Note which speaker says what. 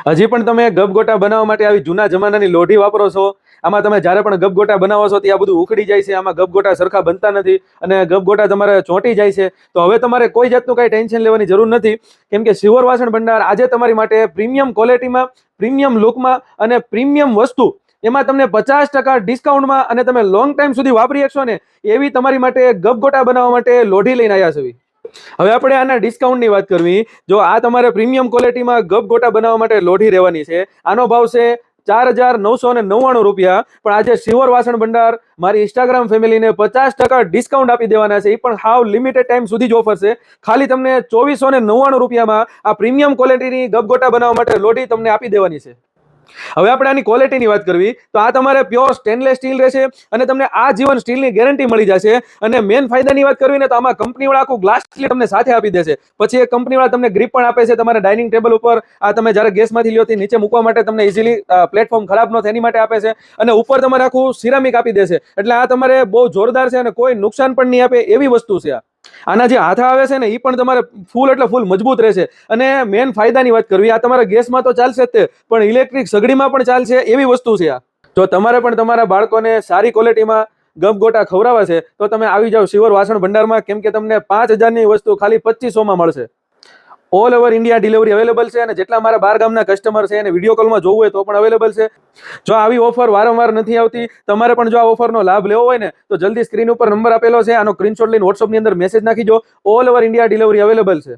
Speaker 1: હજી પણ તમે ગપગોટા બનાવવા માટે આવી જૂના જમાનાની લોઢી વાપરો છો? આમાં તમે જ્યારે પણ ગપગોટા બનાવો છો ત્યાં બધું ઉખડી જાય છે, આમાં ગપગોટા સરખા બનતા નથી અને ગપગોટા તમારે ચોંટી જાય છે. તો હવે તમારે કોઈ જાતનું કાંઈ ટેન્શન લેવાની જરૂર નથી, કેમ કે શિવર વાસણ ભંડાર આજે તમારી માટે પ્રીમિયમ ક્વોલિટીમાં, પ્રીમિયમ લુકમાં અને પ્રીમિયમ વસ્તુ એમાં તમને 50% ડિસ્કાઉન્ટમાં અને તમે લોંગ ટાઈમ સુધી વાપરી શકશો ને એવી તમારી માટે ગપગોટા બનાવવા માટે લોઢી લઈને આવ્યા છે. હવે આપણે આના ડિસ્કાઉન્ટની વાત કરવી. જો આ તમારે પ્રીમિયમ ક્વોલિટીમાં ગપગોટા બનાવવા માટે લોઢી રહેવાની છે, આનો ભાવ છે 4,999 રૂપિયા. પણ આજે શિવર વાસણ ભંડાર મારી ઇન્સ્ટાગ્રામ ફેમિલીને 50% ડિસ્કાઉન્ટ આપી દેવાના છે. એ પણ હાવ લિમિટેડ ટાઈમ સુધી જ ઓફર છે. ખાલી તમને 2,499 રૂપિયામાં આ પ્રીમિયમ ક્વોલિટીની ગપગોટા બનાવવા માટે લોઢી તમને આપી દેવાની છે. હવે આપણે આની ક્વોલિટીની વાત કરવી તો આ તમારે પ્યોર સ્ટેનલેસ સ્ટીલ રહેશે અને તમને આ જીવન સ્ટીલની ગેરંટી મળી જશે. અને મેન ફાયદાની વાત કરવી ને તો આમાં કંપનીવાળા આખું ગ્લાસ સ્ટીલ તમને સાથે આપી દેશે. પછી એ કંપનીવાળા તમને ગ્રીપ પણ આપે છે તમારા ડાઇનિંગ ટેબલ ઉપર. આ તમે જ્યારે ગેસમાંથી લ્યો તે નીચે મૂકવા માટે તમને ઇઝીલી પ્લેટફોર્મ ખરાબ ન થાય એની માટે આપે છે. અને ઉપર તમારે આખું સિરામિક આપી દેશે. એટલે આ તમારે બહુ જોરદાર છે અને કોઈ નુકસાન પણ નહીં આપે એવી વસ્તુ છે. આના જે હાથા આવે છે ને એ પણ તમારે ફૂલ એટલે ફૂલ મજબૂત રહેશે. અને મેન ફાયદાની વાત કરવી, આ તમારા ગેસમાં તો ચાલશે જ તે, પણ ઇલેક્ટ્રિક સગડીમાં પણ ચાલશે એવી વસ્તુ છે આ. જો તમારે પણ તમારા બાળકોને સારી ક્વોલિટીમાં ગપગોટા ખવડાવવા છે તો તમે આવી જાઓ શિવર વાસણ ભંડારમાં, કેમ કે તમને 5,000ની વસ્તુ ખાલી 2,500માં મળશે. All over India delivery available છે અને જેટલા મારા બાર ગામના કસ્ટમર છે એને વિડીયો કોલમાં જોવું હોય તો પણ અવેલેબલ છે. જો આવી ઓફર વારંવાર નથી આવતી, તમારે પણ જો આ ઓફરનો લાભ લેવો હોય ને તો જલ્દી સ્ક્રીન ઉપર નંબર આપેલો છે, આનો સ્ક્રીનશોટ લઈને WhatsAppની અંદર મેસેજ નાખી દો. All over India delivery available છે.